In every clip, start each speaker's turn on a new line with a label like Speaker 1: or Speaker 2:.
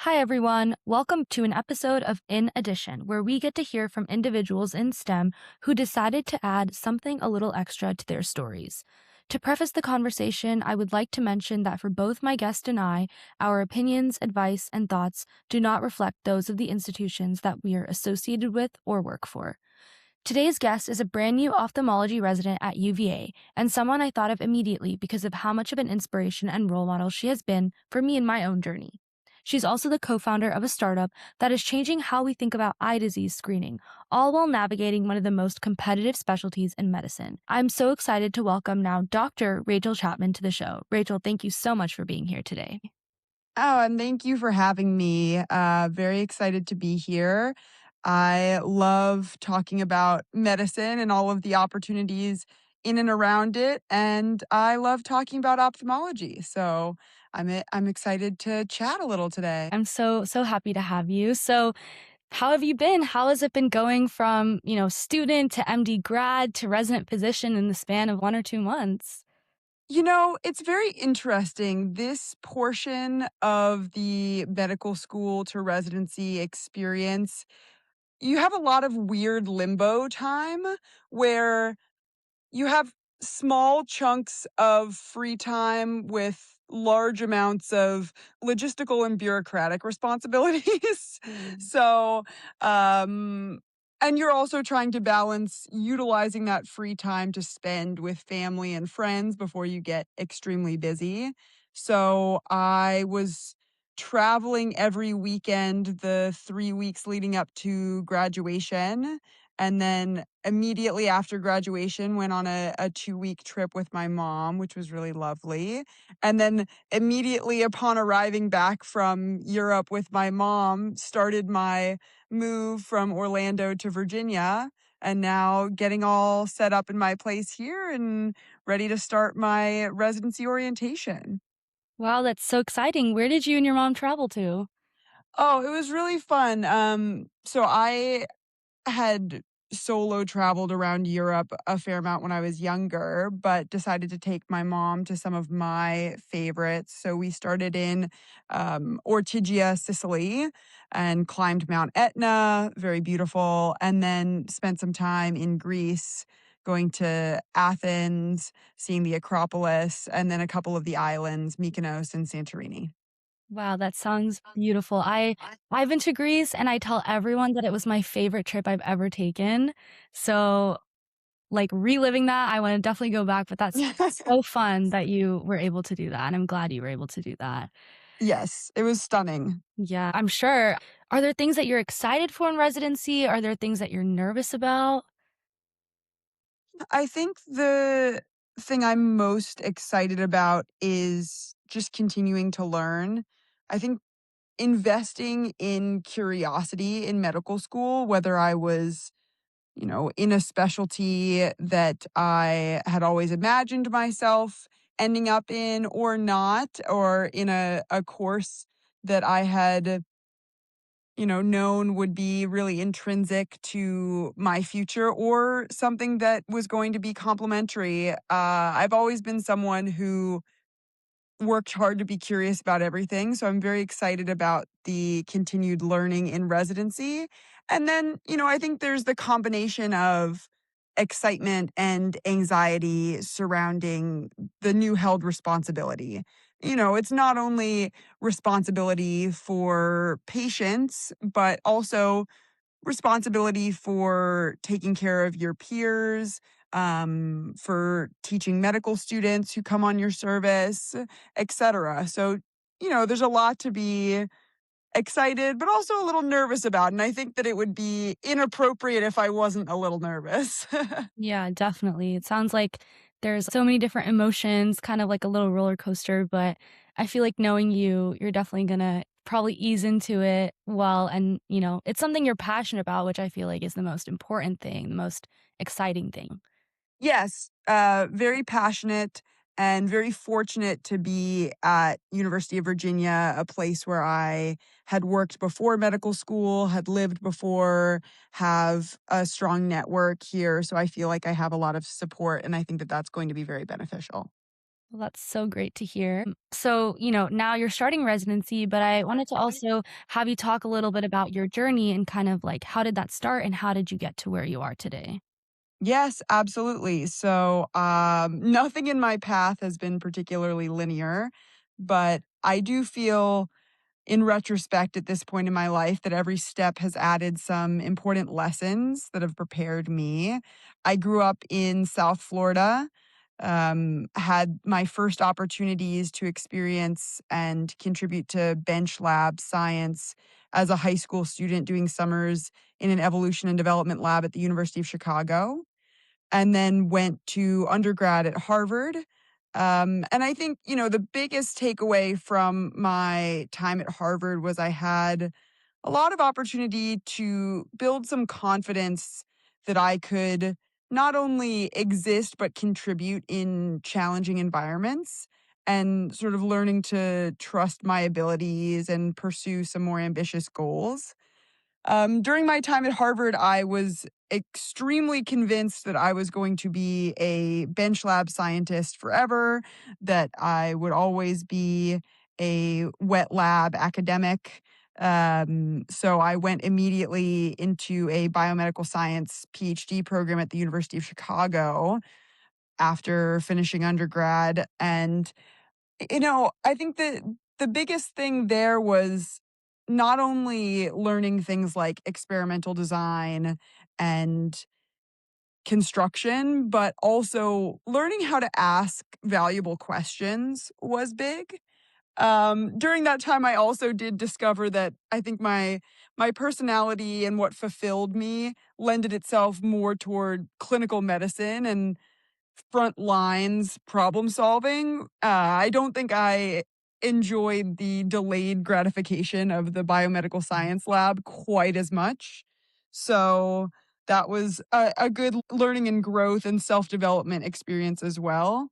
Speaker 1: Hi, everyone. Welcome to an episode of In Addition, where we get to hear from individuals in STEM who decided to add something a little extra to their stories. To preface the conversation, I would like to mention that for both my guest and I, our opinions, advice, and thoughts do not reflect those of the institutions that we are associated with or work for. Today's guest is a brand new ophthalmology resident at UVA and someone I thought of immediately because of how much of an inspiration and role model she has been for me in my own journey. She's also the co-founder of a startup that is changing how we think about eye disease screening, all while navigating one of the most competitive specialties in medicine. I'm so excited to welcome now Dr. Rachel Chapman to the show. Rachel, thank you so much for being here today.
Speaker 2: Oh, and thank you for having me. Very excited to be here. I love talking about medicine and all of the opportunities in and around it, and I love talking about ophthalmology. So I'm excited to chat a little today.
Speaker 1: I'm so happy to have you. So, how have you been? How has it been going from, student to MD grad to resident physician in the span of 1 or 2 months?
Speaker 2: It's very interesting. This portion of the medical school to residency experience, you have a lot of weird limbo time where you have small chunks of free time with large amounts of logistical and bureaucratic responsibilities.
Speaker 1: Mm.
Speaker 2: So, um, and you're also trying to balance utilizing that free time to spend with family and friends before you get extremely busy. So I was traveling every weekend the 3 weeks leading up to graduation, and then immediately after graduation, went on a 2-week trip with my mom, which was really lovely. And then immediately upon arriving back from Europe with my mom, started my move from Orlando to Virginia, and now getting all set up in my place here and ready to start my residency orientation.
Speaker 1: Wow, that's so exciting. Where did you and your mom travel to?
Speaker 2: Oh, it was really fun. So I had solo traveled around Europe a fair amount when I was younger, but decided to take my mom to some of my favorites. So we started in Ortigia, Sicily, and climbed Mount Etna, very beautiful, and then spent some time in Greece, going to Athens, seeing the Acropolis, and then a couple of the islands, Mykonos and Santorini.
Speaker 1: Wow, that sounds beautiful. I've been to Greece and I tell everyone that it was my favorite trip I've ever taken. So, like reliving that, I want to definitely go back, but that's so fun that you were able to do that. And I'm glad you were able to do that.
Speaker 2: Yes, it was stunning.
Speaker 1: Yeah, I'm sure. Are there things that you're excited for in residency? Are there things that you're nervous about?
Speaker 2: I think the thing I'm most excited about is just continuing to learn. I think investing in curiosity in medical school, whether I was, in a specialty that I had always imagined myself ending up in or not, or in a course that I had known would be really intrinsic to my future or something that was going to be complementary. I've always been someone who worked hard to be curious about everything. So I'm very excited about the continued learning in residency. And then, I think there's the combination of excitement and anxiety surrounding the new held responsibility. It's not only responsibility for patients, but also responsibility for taking care of your peers, for teaching medical students who come on your service, etc. So, there's a lot to be excited, but also a little nervous about. And I think that it would be inappropriate if I wasn't a little nervous.
Speaker 1: Yeah, definitely. It sounds like there's so many different emotions, kind of like a little roller coaster, but I feel like knowing you, you're definitely gonna probably ease into it well. And, it's something you're passionate about, which I feel like is the most important thing, the most exciting thing.
Speaker 2: Yes, very passionate. and very fortunate to be at University of Virginia, a place where I had worked before medical school, had lived before, have a strong network here. So I feel like I have a lot of support, and I think that that's going to be very beneficial.
Speaker 1: Well, that's so great to hear. So, now you're starting residency, but I wanted to also have you talk a little bit about your journey and kind of like how did that start and how did you get to where you are today?
Speaker 2: Yes, absolutely. So, nothing in my path has been particularly linear, but I do feel in retrospect at this point in my life that every step has added some important lessons that have prepared me. I grew up in South Florida, had my first opportunities to experience and contribute to bench lab science as a high school student doing summers in an evolution and development lab at the University of Chicago and then went to undergrad at Harvard. And I think, the biggest takeaway from my time at Harvard was I had a lot of opportunity to build some confidence that I could not only exist, but contribute in challenging environments and sort of learning to trust my abilities and pursue some more ambitious goals. During my time at Harvard, I was extremely convinced that I was going to be a bench lab scientist forever, that I would always be a wet lab academic. So I went immediately into a biomedical science PhD program at the University of Chicago after finishing undergrad. And I think that the biggest thing there was not only learning things like experimental design and construction, but also learning how to ask valuable questions was big. During that time, I also did discover that I think my personality and what fulfilled me lended itself more toward clinical medicine and front lines problem solving. I don't think I enjoyed the delayed gratification of the biomedical science lab quite as much. So that was a good learning and growth and self development experience as well.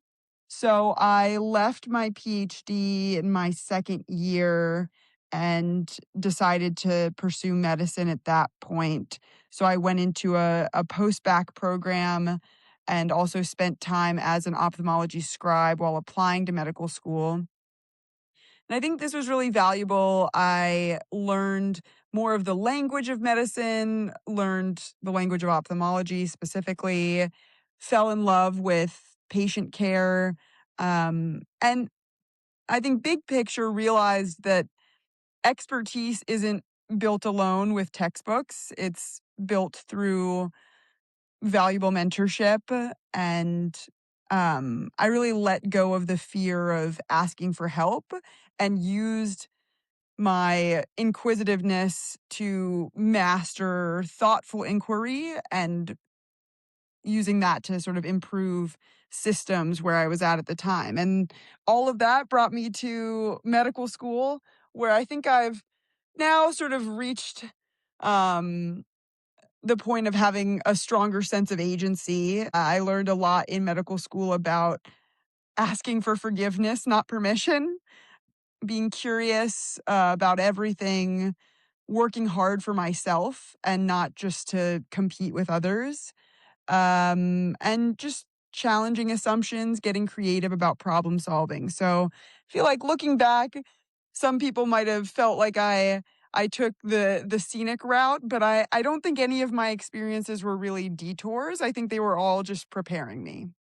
Speaker 2: So I left my PhD in my second year and decided to pursue medicine at that point. So I went into a post-bac program and also spent time as an ophthalmology scribe while applying to medical school. And I think this was really valuable. I learned more of the language of medicine, learned the language of ophthalmology specifically, fell in love with patient care. And I think big picture realized that expertise isn't built alone with textbooks. It's built through valuable mentorship and I really let go of the fear of asking for help and used my inquisitiveness to master thoughtful inquiry and using that to sort of improve systems where I was at the time. And all of that brought me to medical school where I think I've now sort of reached um the point of having a stronger sense of agency. I learned a lot in medical school about asking for forgiveness, not permission, being curious about everything, working hard for myself and not just to compete with others, and just challenging assumptions, getting creative about problem solving. So I feel like looking back, some people might have felt like I took the scenic route, but I don't think any of my experiences were really detours. I think they were all just preparing me.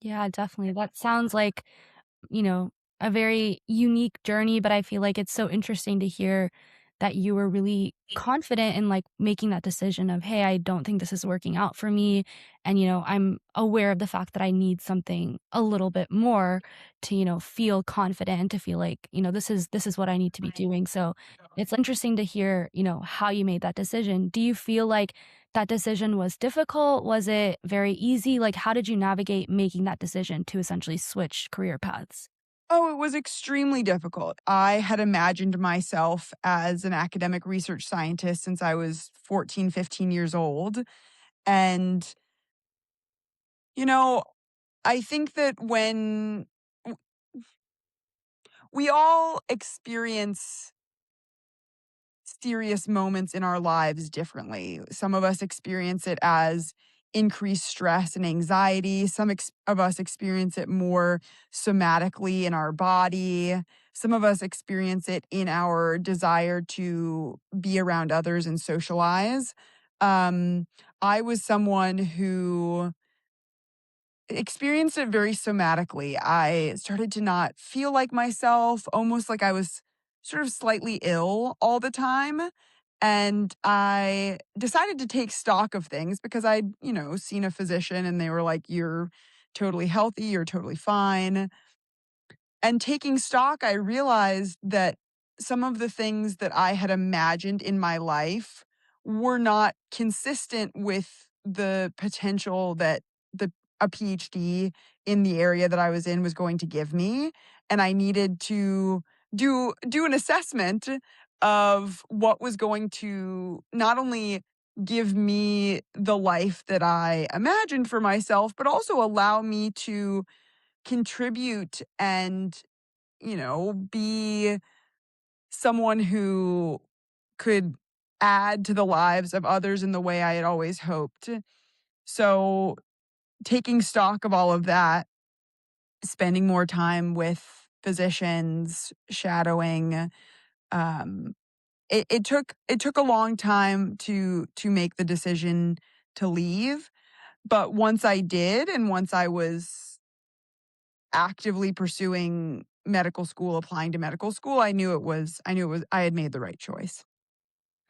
Speaker 1: Yeah, definitely. That sounds like you know, a very unique journey, but I feel like it's so interesting to hear that you were really confident in like making that decision of, hey, I don't think this is working out for me. And, I'm aware of the fact that I need something a little bit more to, feel confident and to feel like, this is what I need to be doing. So it's interesting to hear, how you made that decision. Do you feel like that decision was difficult? Was it very easy? Like, how did you navigate making that decision to essentially switch career paths?
Speaker 2: Oh, it was extremely difficult. I had imagined myself as an academic research scientist since I was 14, 15 years old. And, you know, I think that when w we all experience serious moments in our lives differently. Some of us experience it as increased stress and anxiety. Of us experience it more somatically in our body. Some of us experience it in our desire to be around others and socialize. Um, I was someone who experienced it very somatically. I started to not feel like myself, almost like I was sort of slightly ill all the time. And I decided to take stock of things because I'd, seen a physician and they were like, "You're totally healthy, you're totally fine." And taking stock, I realized that some of the things that I had imagined in my life were not consistent with the potential that the a PhD in the area that I was in was going to give me, and I needed to do an assessment of what was going to not only give me the life that I imagined for myself, but also allow me to contribute and, be someone who could add to the lives of others in the way I had always hoped. So, taking stock of all of that, spending more time with physicians, shadowing, um, it took a long time to make the decision to leave, but once I did and once I was actively pursuing medical school, applying to medical school, I had made the right choice.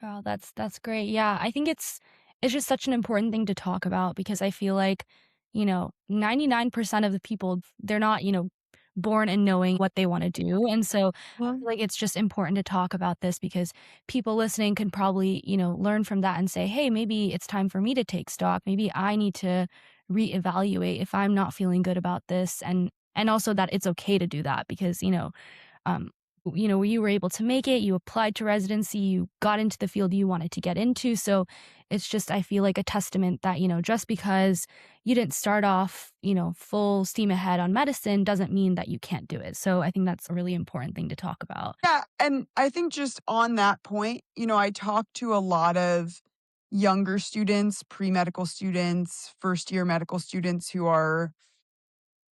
Speaker 1: Wow, that's great. Yeah, I think it's just such an important thing to talk about because I feel like, 99% of the people, they're not, born and knowing what they wanna do, and so I
Speaker 2: Well,
Speaker 1: feel like it's just important to talk about this because people listening can probably, learn from that and say, "Hey, maybe it's time for me to take stock. Maybe I need to reevaluate if I'm not feeling good about this," and also that it's okay to do that because, um, you were able to make it, you applied to residency, you got into the field you wanted to get into. So it's just, I feel like a testament that, just because you didn't start off, full steam ahead on medicine doesn't mean that you can't do it. So I think that's a really important thing to talk about.
Speaker 2: yeah, and I think just on that point, I talk to a lot of younger students, pre-medical students, first-year medical students who are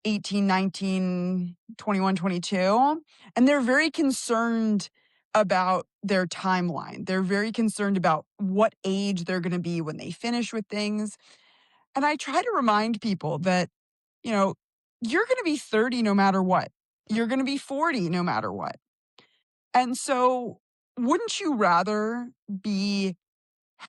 Speaker 2: 18, 19, 21, 22, and they're very concerned about their timeline. They're very concerned about what age they're gonna be when they finish with things, and I try to remind people that, you know, you're gonna be 30 no matter what. You're gonna be 40 no matter what, and so wouldn't you rather be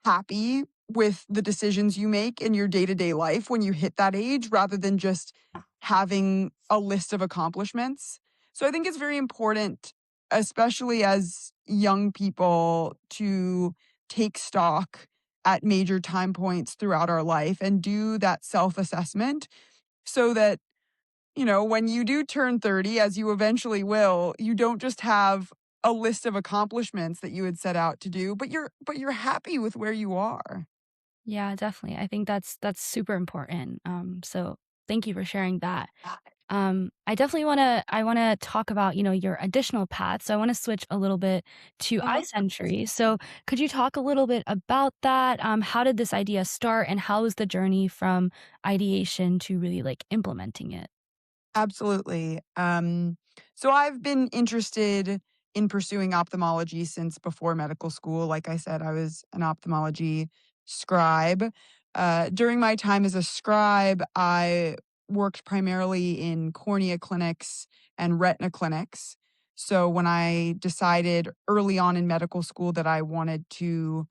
Speaker 2: happy with the decisions you make in your day-to-day life when you hit that age rather than just having a list of accomplishments. So I think it's very important, especially as young people, to take stock at major time points throughout our life and do that self-assessment so that, when you do turn 30, as you eventually will, you don't just have a list of accomplishments that you had set out to do, but you're happy with where you are.
Speaker 1: Yeah, definitely. I think that's super important. So thank you for sharing that. I wanna talk about, your additional paths. So I wanna switch a little bit to Eye
Speaker 2: Uh-huh.
Speaker 1: Sentry. So could you talk a little bit about that? How did this idea start, and how was the journey from ideation to really, like, implementing it?
Speaker 2: Absolutely. So I've been interested in pursuing ophthalmology since before medical school. Like I said, I was an ophthalmology scribe. During my time as a scribe, I worked primarily in cornea clinics and retina clinics. So when I decided early on in medical school that I wanted to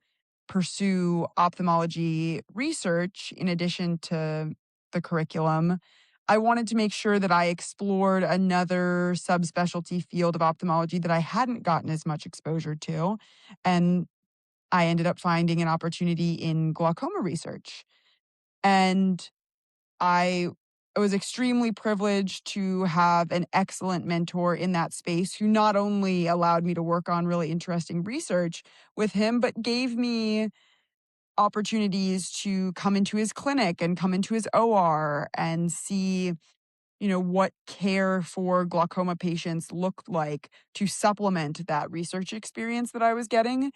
Speaker 2: pursue ophthalmology research in addition to the curriculum, I wanted to make sure that I explored another subspecialty field of ophthalmology that I hadn't gotten as much exposure to, and I ended up finding an opportunity in glaucoma research. And I was extremely privileged to have an excellent mentor in that space who not only allowed me to work on really interesting research with him, but gave me opportunities to come into his clinic and come into his OR and see, what care for glaucoma patients looked like to supplement that research experience that I was getting.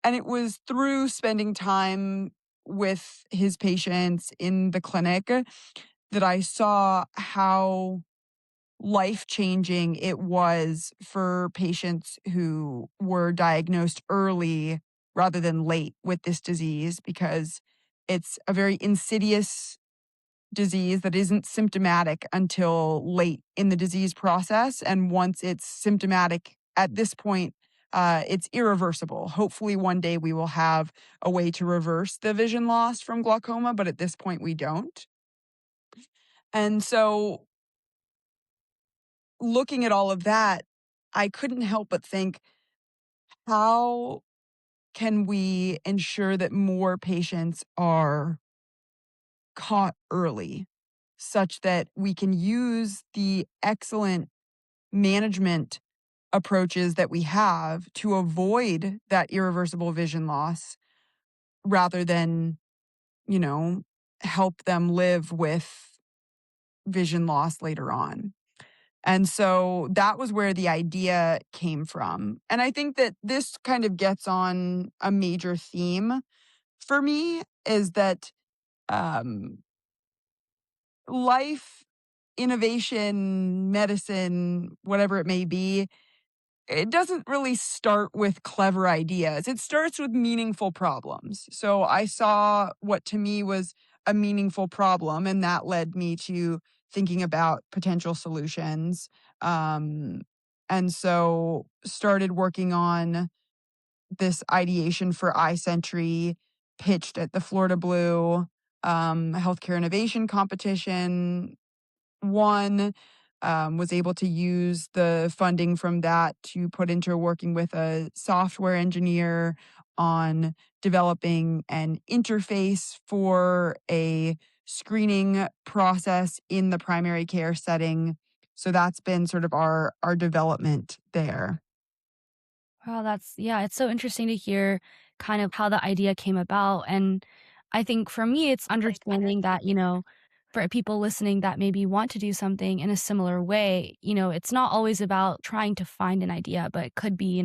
Speaker 2: And it was through spending time with his patients in the clinic that I saw how life-changing it was for patients who were diagnosed early rather than late with this disease, because it's a very insidious disease that isn't symptomatic until late in the disease process, and once it's symptomatic at this point, it's irreversible. Hopefully, one day we will have a way to reverse the vision loss from glaucoma, but at this point, we don't. And so looking at all of that, I couldn't help but think, how can we ensure that more patients are caught early such that we can use the excellent management approaches that we have to avoid that irreversible vision loss rather than, you know, help them live with vision loss later on. And so that was where the idea came from. And I think that this kind of gets on a major theme for me, is that um, life, innovation, medicine, whatever it may be, it doesn't really start with clever ideas. It starts with meaningful problems. So I saw what to me was a meaningful problem, and that led me to thinking about potential solutions. Um, and so started working on this ideation for Eye Sentry, pitched at the Florida Blue healthcare innovation competition, won, was able to use the funding from that to put into working with a software engineer on developing an interface for a screening process in the primary care setting. So that's been sort of our development there.
Speaker 1: Wow, yeah, it's so interesting to hear kind of how the idea came about. And I think for me, it's understanding that, for people listening that maybe want to do something in a similar way, it's not always about trying to find an idea, but it could be,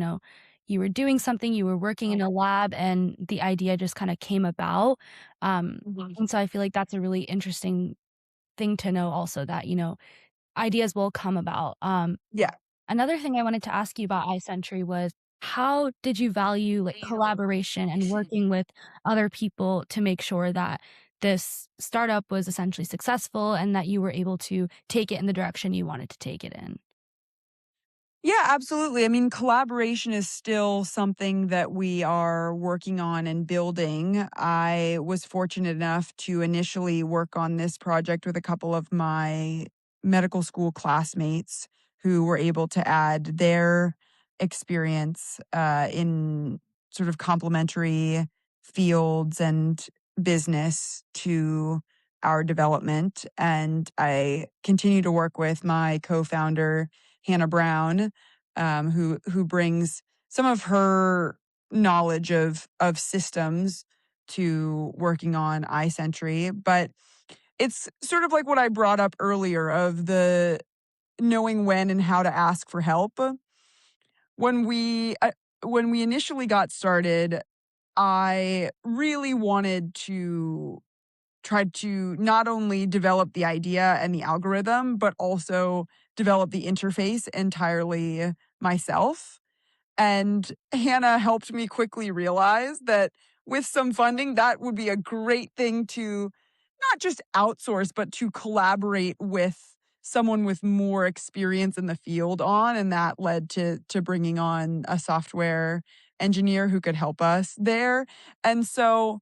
Speaker 1: you were doing something, you were working in a lab, and the idea just kind of came about. Um,
Speaker 2: Mhm.
Speaker 1: and so I feel like that's a really interesting thing to know also that, ideas will come about.
Speaker 2: Yeah.
Speaker 1: Another thing I wanted to ask you about iSentry was, how did you value, like, collaboration and working with other people to make sure that this startup was essentially successful and that you were able to take it in the direction you wanted to take it in?
Speaker 2: Yeah, absolutely. I mean, collaboration is still something that we are working on and building. I was fortunate enough to initially work on this project with a couple of my medical school classmates who were able to add their experience in sort of complementary fields and business to our development. And I continue to work with my co founder, Hannah Brown, who brings some of her knowledge of systems to working on Eye Sentry. But it's sort of like what I brought up earlier of the knowing when and how to ask for help. When we uh, when we initially got started, I really wanted to tried to not only develop the idea and the algorithm, but also develop the interface entirely myself. And Hannah helped me quickly realize that with some funding, that would be a great thing to not just outsource, but to collaborate with someone with more experience in the field on. And that led to bringing on a software engineer who could help us there. And so,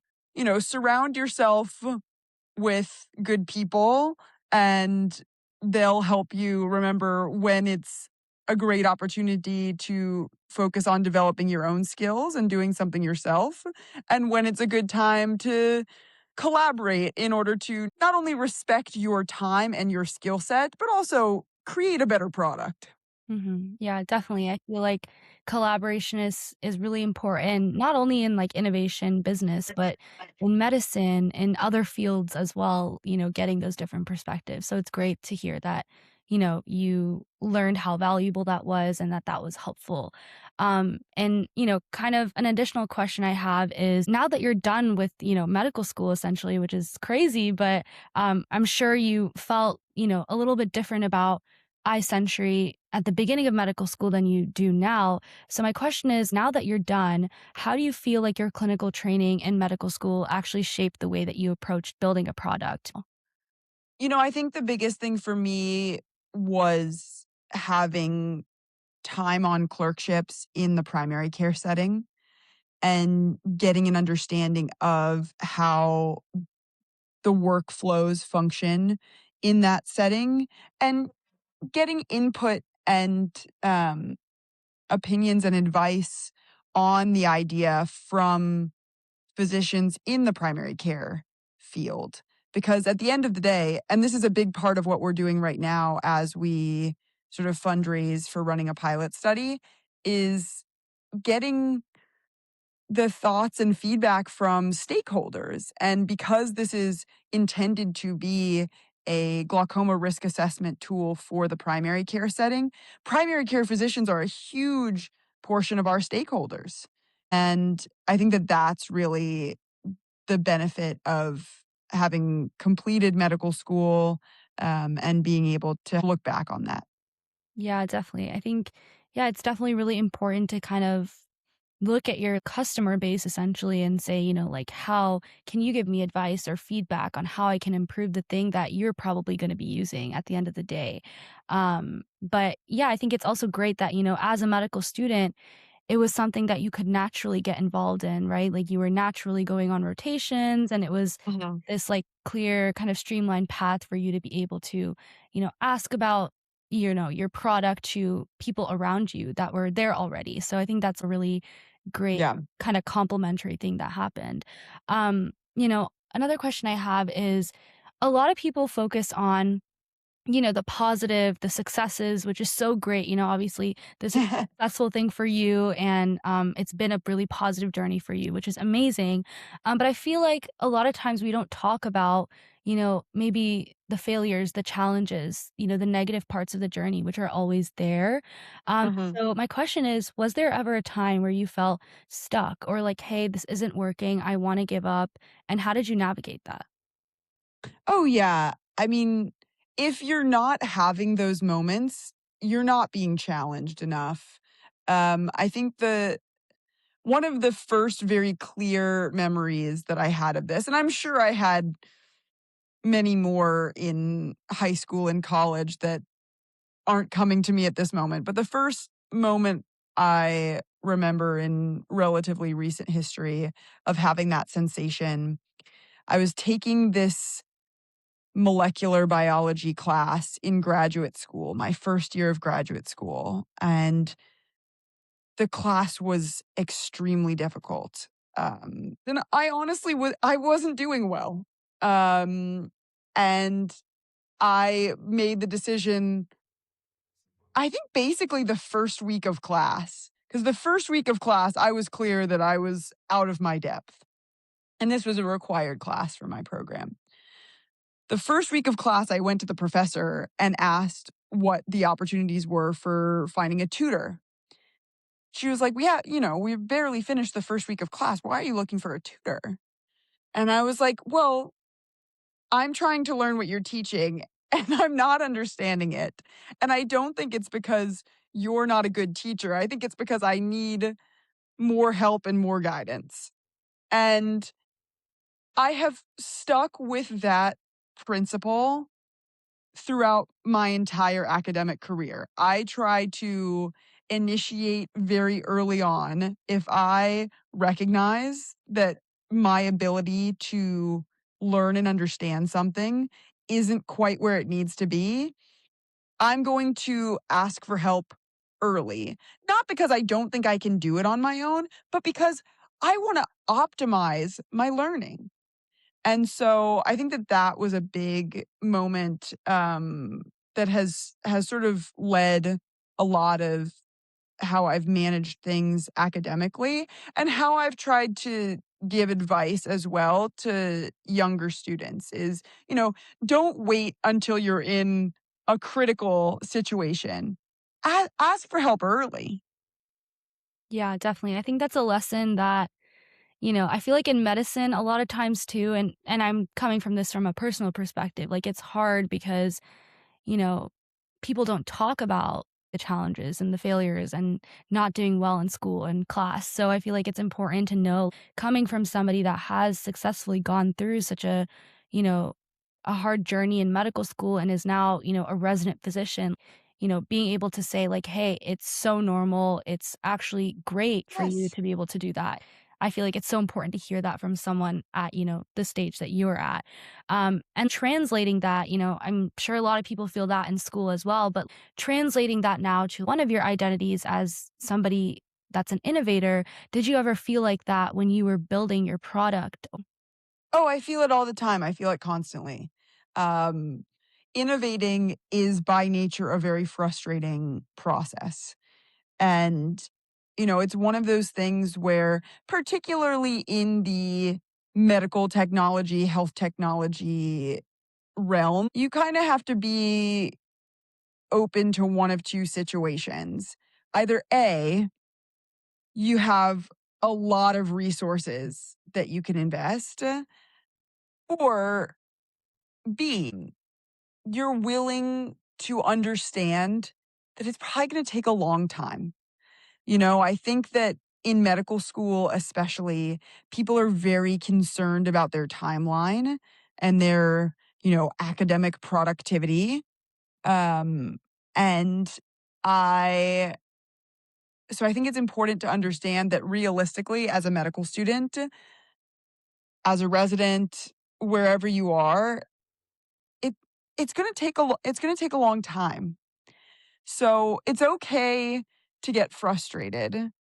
Speaker 2: surround yourself with good people, and they'll help you remember when it's a great opportunity to focus on developing your own skills and doing something yourself, and when it's a good time to collaborate in order to not only respect your time and your skill set, but also create a better product.
Speaker 1: Yeah, definitely. I feel like collaboration is really important, not only in like innovation business, but in medicine and other fields as well, getting those different perspectives. So it's great to hear that, you learned how valuable that was and that that was helpful. And, kind of an additional question I have is now that you're done with, medical school essentially, which is crazy, but I'm sure you felt, a little bit different about Eye Sentry at the beginning of medical school than you do now. So my question is, now that you're done, how do you feel like your clinical training in medical school actually shaped the way that you approached building a product?
Speaker 2: I think the biggest thing for me was having time on clerkships in the primary care setting and getting an understanding of how the workflows function in that setting and getting input and opinions and advice on the idea from physicians in the primary care field. Because at the end of the day, and this is a big part of what we're doing right now as we sort of fundraise for running a pilot study, is getting the thoughts and feedback from stakeholders. And because this is intended to be a glaucoma risk assessment tool for the primary care setting, primary care physicians are a huge portion of our stakeholders. And I think that that's really the benefit of having completed medical school, and being able to look back on that.
Speaker 1: Yeah, definitely. I think, yeah, it's definitely really important to kind of look at your customer base essentially and say, like, how can you give me advice or feedback on how I can improve the thing that you're probably going to be using at the end of the day? But yeah, I think it's also great that, as a medical student, it was something that you could naturally get involved in, right? Like you were naturally going on rotations and it was
Speaker 2: Mhm.
Speaker 1: this like clear kind of streamlined path for you to be able to, ask about, your product to people around you that were there already. So I think that's a really great
Speaker 2: Yeah.
Speaker 1: kind of complementary thing that happened. Another question I have is a lot of people focus on the positive, the successes, which is so great. Obviously, this is a successful thing for you, and it's been a really positive journey for you, which is amazing. But I feel like a lot of times we don't talk about, maybe the failures, the challenges, the negative parts of the journey, which are always there.
Speaker 2: Mhm.
Speaker 1: So my question is, was there ever a time where you felt stuck or like, hey, this isn't working, I want to give up? And how did you navigate that?
Speaker 2: Oh, yeah. I mean, if you're not having those moments, you're not being challenged enough. I think the one of the first very clear memories that I had of this, and I'm sure I had many more in high school and college that aren't coming to me at this moment, but the first moment I remember in relatively recent history of having that sensation, I was taking this molecular biology class in graduate school, my first year of graduate school, and the class was extremely difficult. And I honestly I wasn't doing well. Um, and I made the decision, I think basically the first week of class, because the first week of class, I was clear that I was out of my depth. And this was a required class for my program. The first week of class, I went to the professor and asked what the opportunities were for finding a tutor. She was like, "Yeah, we barely finished the first week of class. Why are you looking for a tutor?" And I was like, "Well, I'm trying to learn what you're teaching and I'm not understanding it. And I don't think it's because you're not a good teacher. I think it's because I need more help and more guidance." And I have stuck with that principle throughout my entire academic career. I try to initiate very early on if I recognize that my ability to learn and understand something isn't quite where it needs to be. I'm going to ask for help early. Not because I don't think I can do it on my own, but because I want to optimize my learning. And so I think that that was a big moment, that has sort of led a lot of how I've managed things academically and how I've tried to give advice as well to younger students is, don't wait until you're in a critical situation. Ask for help early.
Speaker 1: Yeah, definitely. I think that's a lesson that, I feel like in medicine a lot of times too, and I'm coming from this from a personal perspective, like it's hard because you know, people don't talk about the challenges and the failures and not doing well in school and class. So I feel like it's important to know coming from somebody that has successfully gone through such you know, a hard journey in medical school and is now, a resident physician, being able to say like, "Hey, it's so normal. It's actually great for you
Speaker 2: Yes.
Speaker 1: to be able to do that." I feel like it's so important to hear that from someone at, the stage that you're at. And translating that, I'm sure a lot of people feel that in school as well, but translating that now to one of your identities as somebody that's an innovator, did you ever feel like that when you were building your product?
Speaker 2: Oh, I feel it all the time. I feel it constantly. Um, Innovating is by nature a very frustrating process. And, it's one of those things where, particularly in the medical technology, health technology realm, you kind of have to be open to one of two situations. Either A, you have a lot of resources that you can invest, or B, you're willing to understand that it's probably going to take a long time. I think that in medical school, especially, people are very concerned about their timeline and their, academic productivity. Um, and I, so I think it's important to understand that realistically, as a medical student, as a resident, wherever you are, it it's going to take a long time. So it's okay to get frustrated,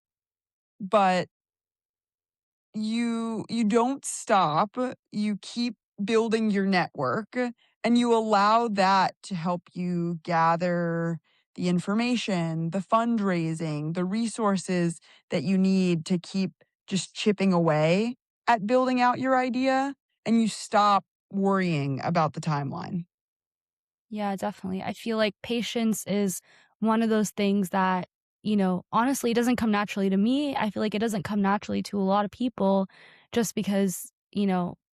Speaker 2: but you don't stop, you keep building your network, and you allow that to help you gather the information, the fundraising, the resources that you need to keep just chipping away at building out your idea, and you stop worrying about the timeline.
Speaker 1: Yeah, definitely. I feel like patience is one of those things that, honestly, it doesn't come naturally to me. I feel like it doesn't come naturally to a lot of people just because,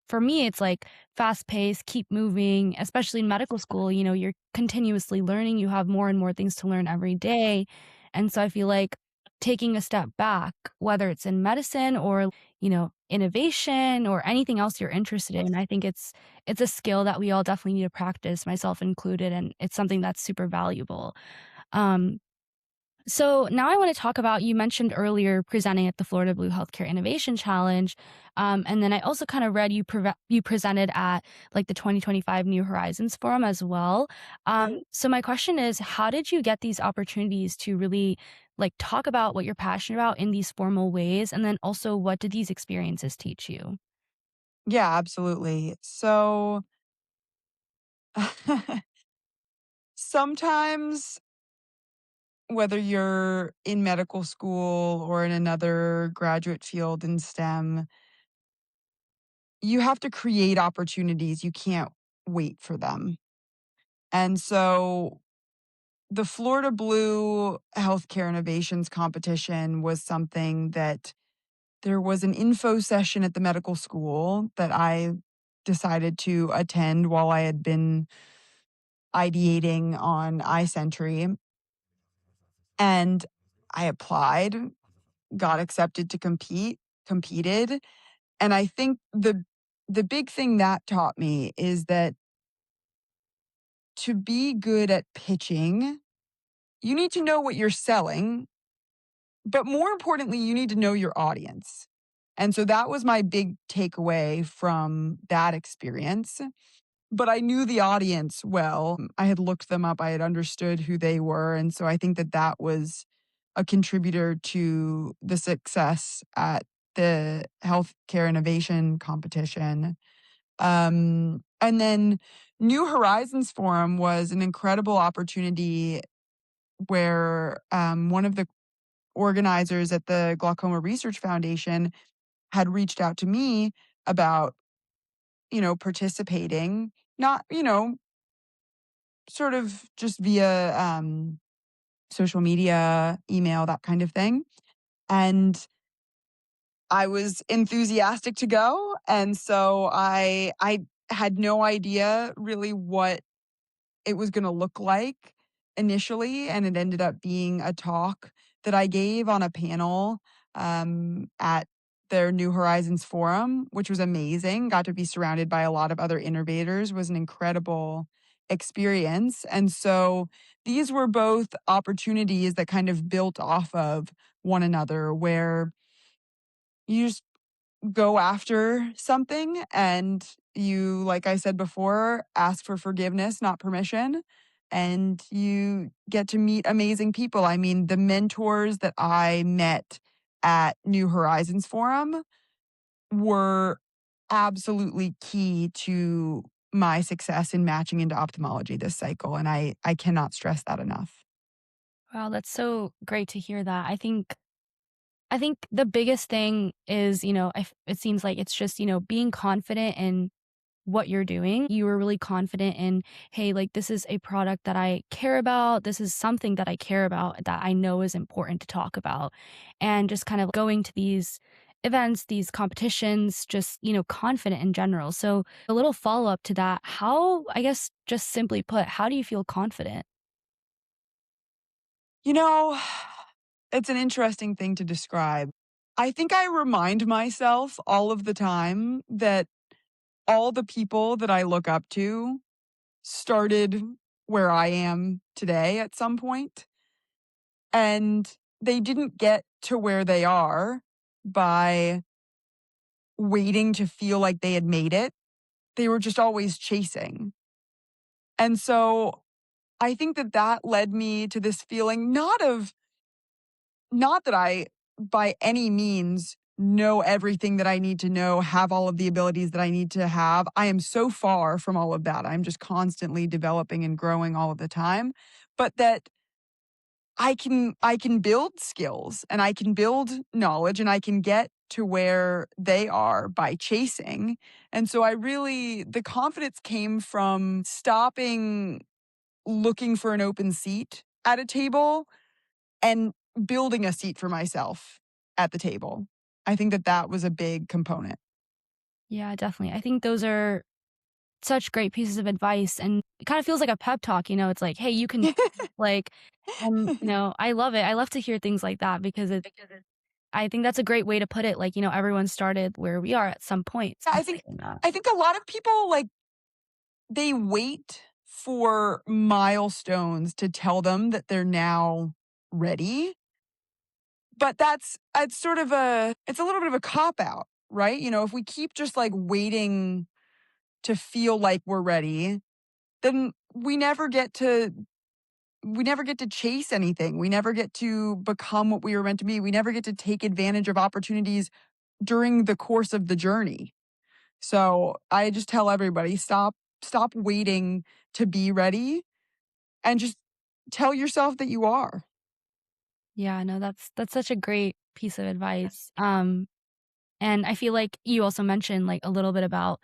Speaker 1: for me, it's like fast paced, keep moving, especially in medical school, you're continuously learning. You have more and more things to learn every day. And so I feel like taking a step back, whether it's in medicine or, innovation or anything else you're interested in, I think it's a skill that we all definitely need to practice, myself included, and it's something that's super valuable. Um, so now I want to talk about you mentioned earlier presenting at the Florida Blue Healthcare Innovation Challenge, and then I also kind of read you presented at like the 2025 New Horizons Forum as well. So my question is, how did you get these opportunities to really like talk about what you're passionate about in these formal ways, and then also what did these experiences teach you?
Speaker 2: Yeah, absolutely. So sometimes, whether you're in medical school or in another graduate field in STEM, you have to create opportunities. You can't wait for them. And so the Florida Blue Healthcare Innovations Competition was something that there was an info session at the medical school that I decided to attend while I had been ideating on Eye Sentry. And I applied, got accepted to competed. And I think the big thing that taught me is that to be good at pitching, you need to know what you're selling, but more importantly, you need to know your audience. And so that was my big takeaway from that experience. But I knew the audience well. I had looked them up, I had understood who they were, and so I think that that was a contributor to the success at the healthcare innovation competition. And then New Horizons Forum was an incredible opportunity where one of the organizers at the Glaucoma Research Foundation had reached out to me about, participating, not, sort of just via social media, email, that kind of thing. And I was enthusiastic to go. And so I had no idea really what it was gonna look like initially, and it ended up being a talk that I gave on a panel, at their New Horizons Forum, which was amazing. Got to be surrounded by a lot of other innovators, was an incredible experience, and so these were both opportunities that kind of built off of one another, where you just go after something and you, like I said before, ask for forgiveness, not permission. And you get to meet amazing people. I mean, the mentors that I met at New Horizons Forum were absolutely key to my success in matching into ophthalmology this cycle. And I cannot stress that enough.
Speaker 1: Wow, that's so great to hear that. I think the biggest thing is, it seems like it's just, being confident in what you're doing. You were really confident in, hey, like this is a product that I care about. This is something that I care about that I know is important to talk about. And just kind of going to these events, these competitions, just, confident in general. So a little follow up to that, how, I guess, just simply put, how do you feel confident?
Speaker 2: You know, it's an interesting thing to describe. I think I remind myself all of the time that all the people that I look up to started where I am today at some point, and they didn't get to where they are by waiting to feel like they had made it. They were just always chasing. And so I think that that led me to this feeling not that I by any means know everything that I need to know, have all of the abilities that I need to have. I am so far from all of that. I'm just constantly developing and growing all of the time. But that I can build skills and I can build knowledge and I can get to where they are by chasing. And so the confidence came from stopping looking for an open seat at a table and building a seat for myself at the table. I think that that was a big component.
Speaker 1: Yeah, definitely. I think those are such great pieces of advice, and it kind of feels like a pep talk, it's like, "Hey, you can," like, and, I love it. I love to hear things like that because I think that's a great way to put it, like, everyone started where we are at some point,
Speaker 2: Yeah,
Speaker 1: something like that.
Speaker 2: I think a lot of people, like, they wait for milestones to tell them that they're now ready, but it's sort of it's a little bit of a cop out, right? If we keep just, like, waiting to feel like we're ready, then we never get to chase anything. We never get to become what we were meant to be. We never get to take advantage of opportunities during the course of the journey. So, I just tell everybody, stop waiting to be ready and just tell yourself that you are.
Speaker 1: Yeah, no, that's such a great piece of advice, and I feel like you also mentioned, like, a little bit about,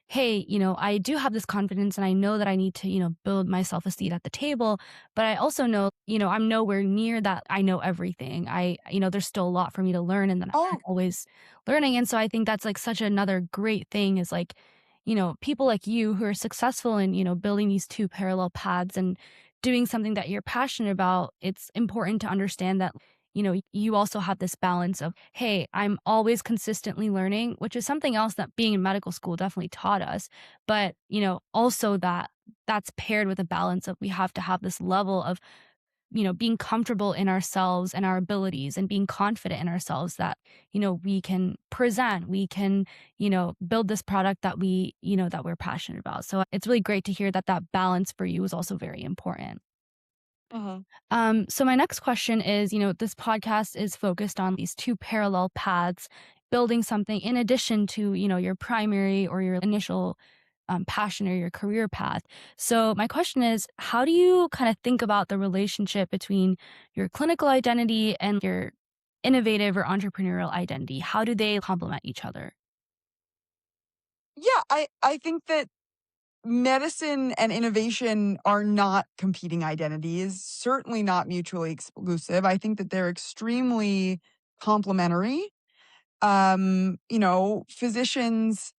Speaker 1: hey, I do have this confidence and I know that I need to, build myself a seat at the table. But I also know, I'm nowhere near that. I know everything. There's still a lot for me to learn and then I'm
Speaker 2: Oh,
Speaker 1: always learning. And so I think that's like such another great thing is like, people like you who are successful in, building these two parallel paths and doing something that you're passionate about. It's important to understand that you also have this balance of, hey, I'm always consistently learning, which is something else that being in medical school definitely taught us. But, also that's paired with a balance of we have to have this level of, being comfortable in ourselves and our abilities and being confident in ourselves that, we can present, we can, build this product that that we're passionate about. So it's really great to hear that that balance for you is also very important.
Speaker 2: mhm.
Speaker 1: So my next question is, this podcast is focused on these two parallel paths, building something in addition to, your primary or your initial passion or your career path. So, my question is, how do you kind of think about the relationship between your clinical identity and your innovative or entrepreneurial identity? How do they complement each other?
Speaker 2: Yeah, I think that medicine and innovation are not competing identities, certainly not mutually exclusive. I think that they're extremely complementary. Physicians,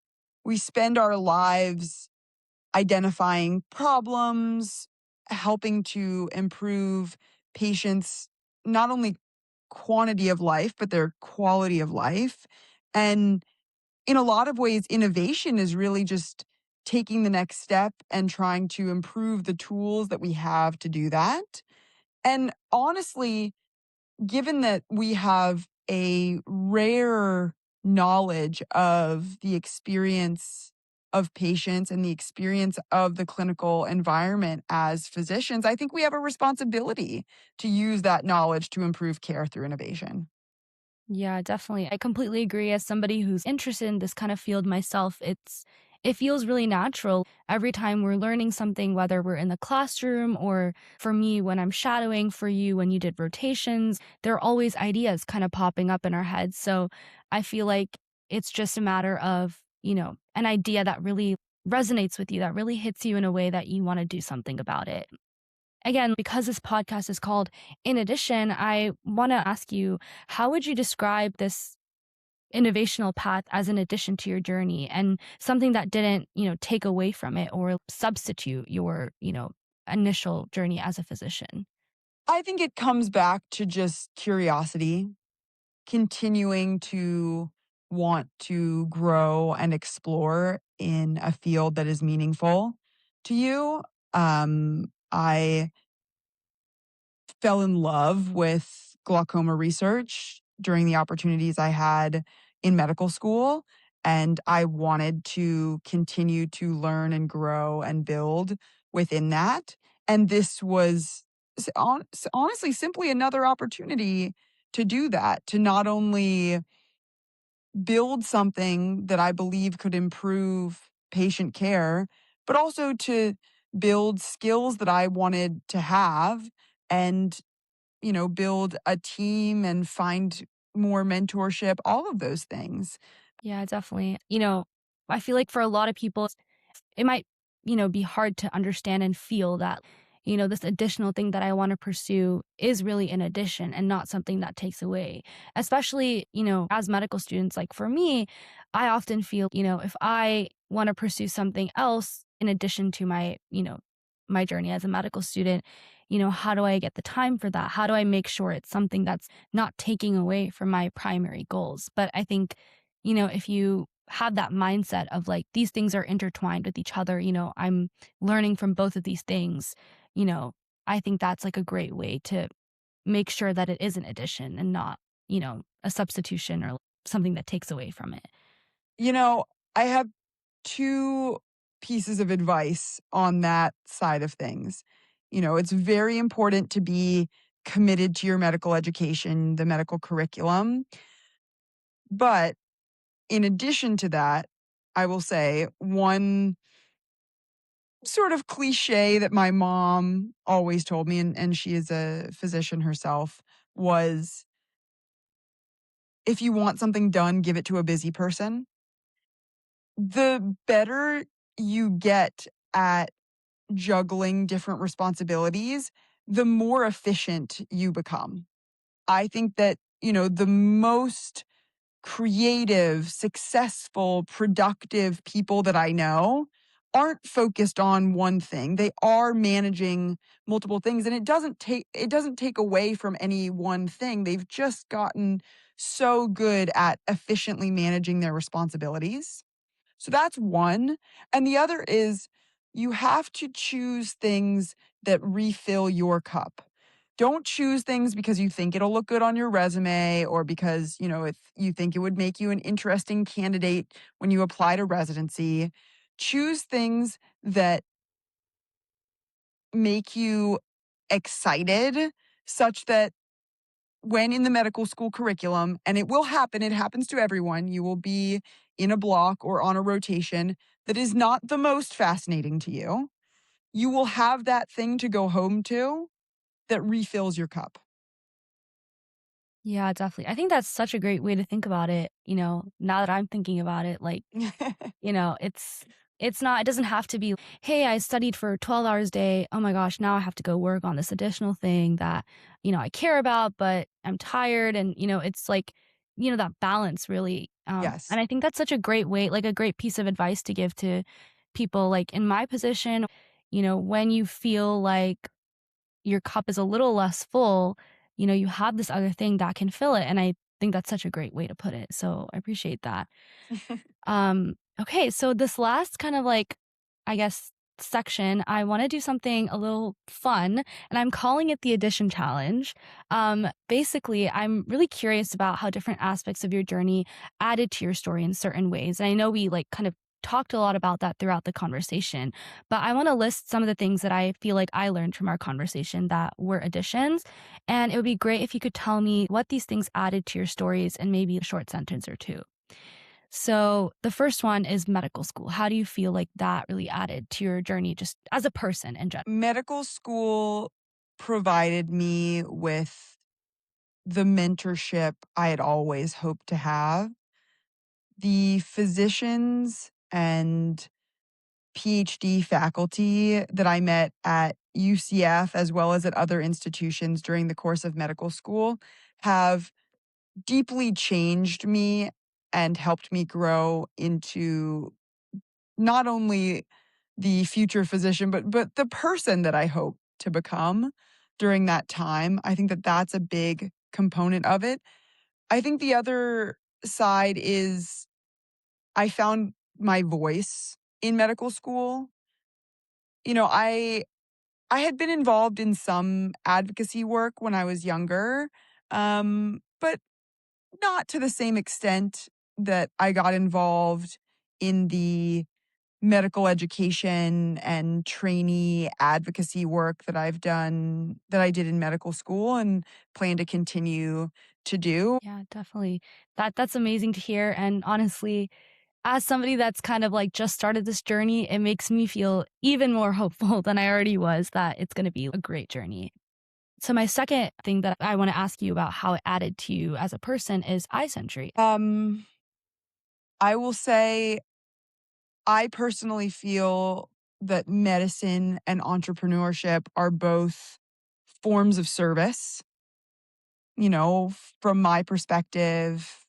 Speaker 2: we spend our lives identifying problems, helping to improve patients' not only quantity of life, but their quality of life. And in a lot of ways, innovation is really just taking the next step and trying to improve the tools that we have to do that. And honestly, given that we have a rare knowledge of the experience of patients and the experience of the clinical environment as physicians, I think we have a responsibility to use that knowledge to improve care through innovation.
Speaker 1: Yeah, definitely. I completely agree. As somebody who's interested in this kind of field myself, it feels really natural every time we're learning something, whether we're in the classroom or for me when I'm shadowing, for you when you did rotations, there are always ideas kind of popping up in our heads. So I feel like it's just a matter of, an idea that really resonates with you, that really hits you in a way that you want to do something about it. Again, because this podcast is called In Addition, I want to ask you, how would you describe this innovational path as an addition to your journey and something that didn't, take away from it or substitute your, initial journey as a physician?
Speaker 2: I think it comes back to just curiosity, continuing to want to grow and explore in a field that is meaningful to you. I fell in love with glaucoma research during the opportunities I had in medical school. And I wanted to continue to learn and grow and build within that. And this was honestly simply another opportunity to do that, to not only build something that I believe could improve patient care, but also to build skills that I wanted to have and, build a team and find more mentorship, all of those things.
Speaker 1: Yeah, definitely. I feel like for a lot of people, it might, be hard to understand and feel that, this additional thing that I want to pursue is really an addition and not something that takes away. Especially, as medical students, like for me, I often feel, if I want to pursue something else in addition to my journey as a medical student, how do I get the time for that? How do I make sure it's something that's not taking away from my primary goals? But I think, if you have that mindset of like these things are intertwined with each other, I'm learning from both of these things, you know, I think that's like a great way to make sure that it is an addition and not, a substitution or something that takes away from it.
Speaker 2: You know, I have 2 pieces of advice on that side of things. It's very important to be committed to your medical education, the medical curriculum, but in addition to that, I will say one sort of cliche that my mom always told me, and she is a physician herself, was, "If you want something done, give it to a busy person." The better you get at juggling different responsibilities, the more efficient you become. I think that, the most creative, successful, productive people that I know aren't focused on one thing. They are managing multiple things and it doesn't take away from any one thing. They've just gotten so good at efficiently managing their responsibilities. So that's one. And the other is you have to choose things that refill your cup. Don't choose things because you think it'll look good on your resume or because, if you think it would make you an interesting candidate when you apply to residency. Choose things that make you excited such that when in the medical school curriculum, and it will happen, it happens to everyone, you will be in a block or on a rotation. that is not the most fascinating to you, you will have that thing to go home to that refills your cup.
Speaker 1: Yeah, definitely. I think that's such a great way to think about it, now that I'm thinking about it, it's not it doesn't have to be, "Hey, I studied for 12 hours a day. Oh my gosh, now I have to go work on this additional thing that, I care about, but I'm tired." And, it's like, that balance really,
Speaker 2: Yes.
Speaker 1: and I think that's such a great way like, a great piece of advice to give to people, like, in my position, when you feel like your cup is a little less full, you have this other thing that can fill it, and I think that's such a great way to put it, so I appreciate that. Okay, so this last kind of like, I guess, section, I want to do something a little fun, and I'm calling it the addition challenge. Basically, I'm really curious about how different aspects of your journey added to your story in certain ways. And I know we like kind of talked a lot about that throughout the conversation, but I want to list some of the things that I feel like I learned from our conversation that were additions. And it would be great if you could tell me what these things added to your stories in maybe a short sentence or two. So the first one is medical school. How do you feel like that really added to your journey just as a person in general?
Speaker 2: Medical school provided me with the mentorship I had always hoped to have. The physicians and PhD faculty that I met at UCF as well as at other institutions during the course of medical school have deeply changed me and helped me grow into not only the future physician, but the person that I hope to become during that time. I think that that's a big component of it. I think the other side is I found my voice in medical school. You know, I had been involved in some advocacy work when I was younger, but not to the same extent that I got involved in the medical education and trainee advocacy work that I did in medical school and plan to continue to do.
Speaker 1: Yeah, definitely. That's amazing to hear. And honestly, as somebody that's kind of like just started this journey, it makes me feel even more hopeful than I already was that it's going to be a great journey. So my second thing that I want to ask you about how it added to you as a person is Eye Sentry.
Speaker 2: Um, I will say I personally feel that medicine and entrepreneurship are both forms of service. You know, from my perspective,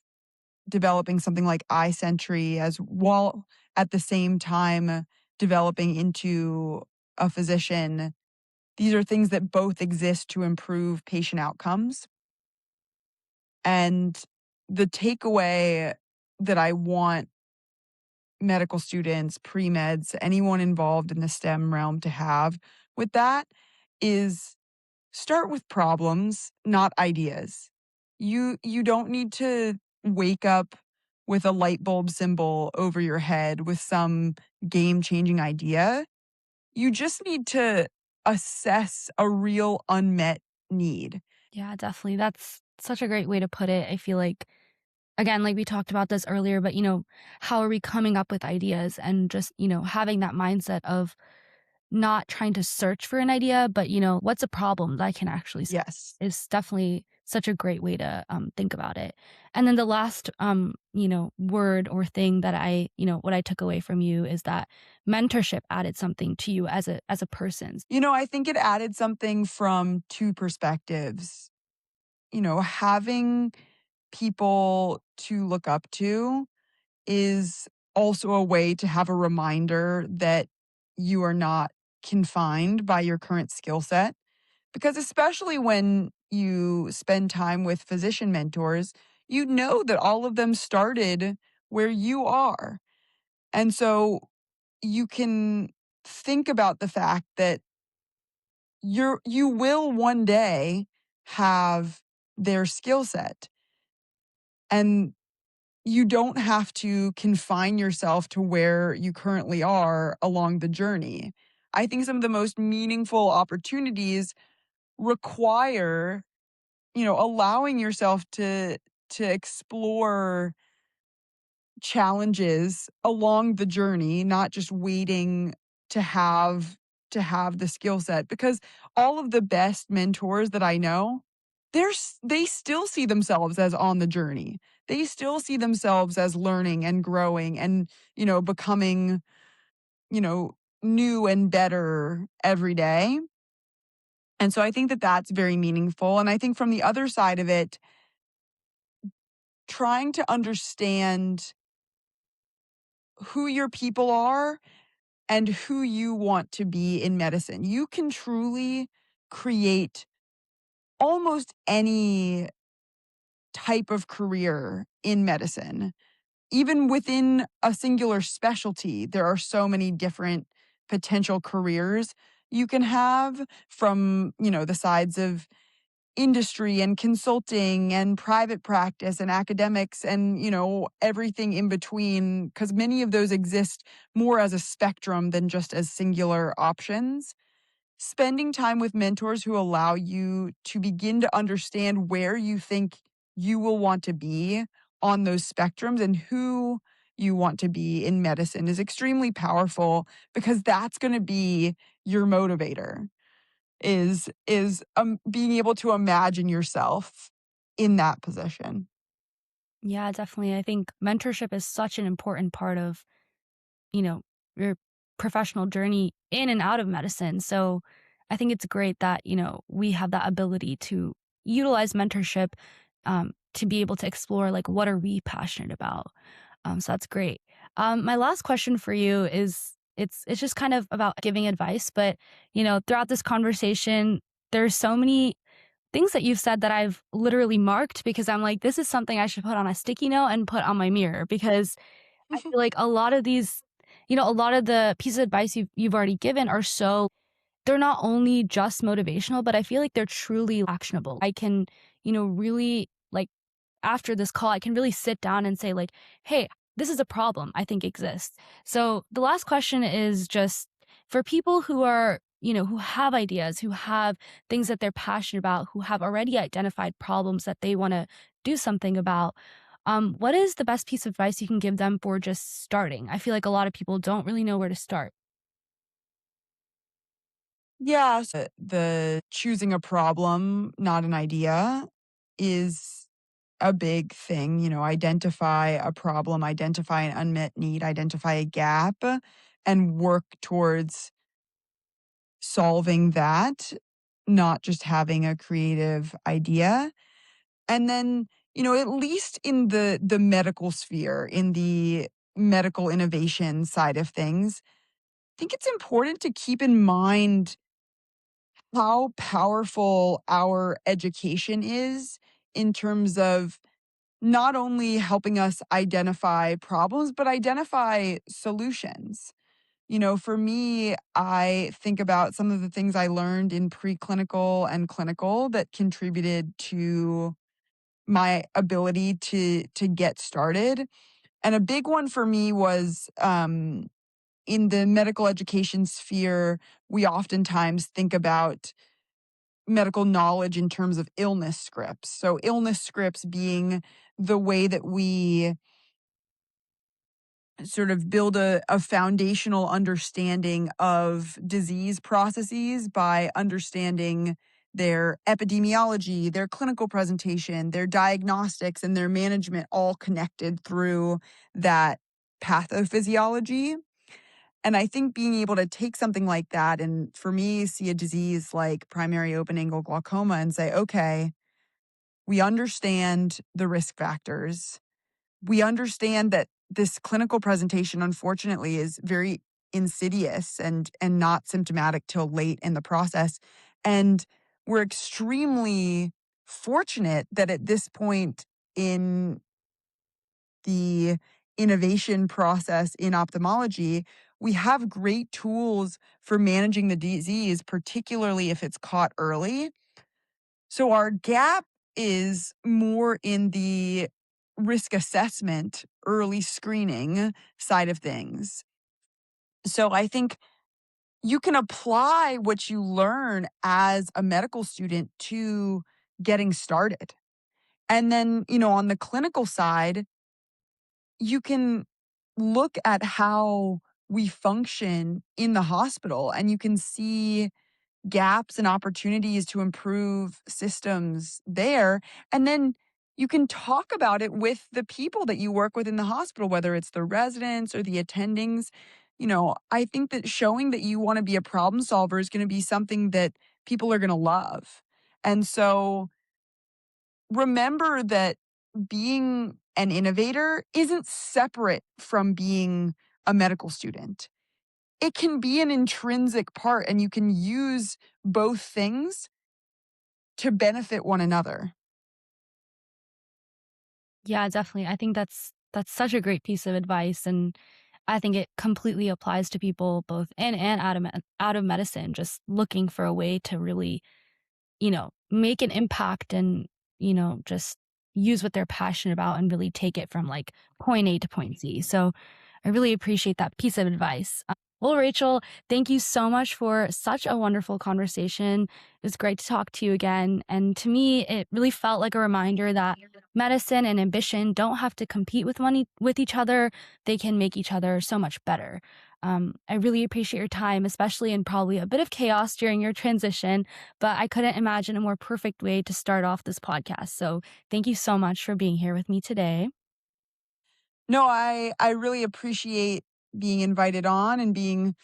Speaker 2: developing something like Eye Sentry as while at the same time developing into a physician, these are things that both exist to improve patient outcomes. And the takeaway that I want medical students, pre-meds, anyone involved in the STEM realm to have with that is start with problems, not ideas. You don't need to wake up with a light bulb symbol over your head with some game-changing idea. You just need to assess a real unmet need.
Speaker 1: Yeah, definitely. That's such a great way to put it. I feel like, again, like we talked about this earlier, but how are we coming up with ideas and just, having that mindset of not trying to search for an idea, but, what's a problem that I can actually solve
Speaker 2: Yes.
Speaker 1: is definitely such a great way to think about it. And then the last, word or thing that what I took away from you is that mentorship added something to you as a person.
Speaker 2: You know, I think it added something from two perspectives. You know, having people to look up to is also a way to have a reminder that you are not confined by your current skill set. Because especially when you spend time with physician mentors, you know that all of them started where you are. And so you can think about the fact that you will one day have their skill set. And you don't have to confine yourself to where you currently are along the journey. I think some of the most meaningful opportunities require, allowing yourself to explore challenges along the journey, not just waiting to have the skill set because all of the best mentors that I know, they still see themselves as on the journey. They still see themselves as learning and growing and, becoming, you know, new and better every day. And so I think that that's very meaningful. And I think from the other side of it, trying to understand who your people are and who you want to be in medicine. You can truly create almost any type of career in medicine. Even within a singular specialty, there are so many different potential careers you can have from, the sides of industry and consulting and private practice and academics and, everything in between, because many of those exist more as a spectrum than just as singular options. Spending time with mentors who allow you to begin to understand where you think you will want to be on those spectrums and who you want to be in medicine is extremely powerful because that's going to be your motivator is being able to imagine yourself in that position.
Speaker 1: Yeah, definitely. I think mentorship is such an important part of, you know, your professional journey in and out of medicine. So I think it's great that, we have that ability to utilize mentorship to be able to explore like what are we passionate about. So that's great. My last question for you is it's just kind of about giving advice, but throughout this conversation, there's so many things that you've said that I've literally marked because I'm like, this is something I should put on a sticky note and put on my mirror because I feel like a lot of these, a lot of the pieces of advice you've already given are so they're not only just motivational, but I feel like they're truly actionable. I can, really like after this call, I can really sit down and say like, "Hey, this is a problem I think exists." So the last question is just for people who are, who have ideas, who have things that they're passionate about, who have already identified problems that they want to do something about. What is the best piece of advice you can give them for just starting? I feel like a lot of people don't really know where to start.
Speaker 2: Yeah, so the choosing a problem, not an idea, is a big thing. Identify a problem, identify an unmet need, identify a gap, and work towards solving that, not just having a creative idea. And then, at least in the medical sphere, in the medical innovation side of things, I think it's important to keep in mind how powerful our education is in terms of not only helping us identify problems, but identify solutions. For me, I think about some of the things I learned in preclinical and clinical that contributed to my ability to get started. And a big one for me was in the medical education sphere, we oftentimes think about medical knowledge in terms of illness scripts. So, illness scripts being the way that we sort of build a foundational understanding of disease processes by understanding their epidemiology, their clinical presentation, their diagnostics, and their management all connected through that pathophysiology. And I think being able to take something like that and for me, see a disease like primary open angle glaucoma and say, okay, we understand the risk factors. We understand that this clinical presentation, unfortunately, is very insidious and not symptomatic till late in the process. And we're extremely fortunate that at this point in the innovation process in ophthalmology, we have great tools for managing the disease, particularly if it's caught early. So our gap is more in the risk assessment, early screening side of things. So I think you can apply what you learn as a medical student to getting started. And then, on the clinical side, you can look at how we function in the hospital and you can see gaps and opportunities to improve systems there. And then you can talk about it with the people that you work with in the hospital, whether it's the residents or the attendings. I think that showing that you want to be a problem solver is going to be something that people are going to love. And so remember that being an innovator isn't separate from being a medical student. It can be an intrinsic part, and you can use both things to benefit one another.
Speaker 1: Yeah, definitely. I think that's such a great piece of advice, and I think it completely applies to people both in and out of medicine, just looking for a way to really, make an impact and, just use what they're passionate about and really take it from like point A to point Z. So I really appreciate that piece of advice. Well, Rachel, thank you so much for such a wonderful conversation. It was great to talk to you again. And to me, it really felt like a reminder that medicine and ambition don't have to compete with each other. They can make each other so much better. I really appreciate your time, especially in probably a bit of chaos during your transition, but I couldn't imagine a more perfect way to start off this podcast. So thank you so much for being here with me today.
Speaker 2: No, I really appreciate being invited on and being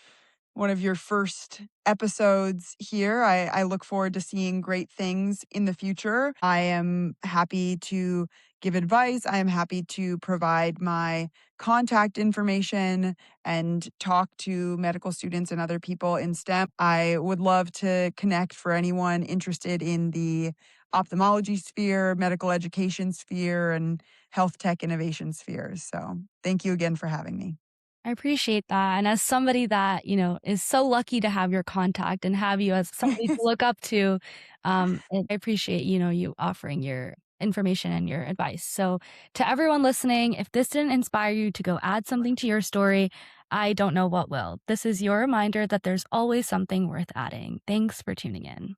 Speaker 2: one of your first episodes here. I look forward to seeing great things in the future. I am happy to give advice. I am happy to provide my contact information and talk to medical students and other people in STEM. I would love to connect for anyone interested in the ophthalmology sphere, medical education sphere, and health tech innovation spheres. So thank you again for having me.
Speaker 1: I appreciate that. And as somebody that, is so lucky to have your contact and have you as somebody to look up to, I appreciate, you offering your information and your advice. So to everyone listening, if this didn't inspire you to go add something to your story, I don't know what will. This is your reminder that there's always something worth adding. Thanks for tuning in.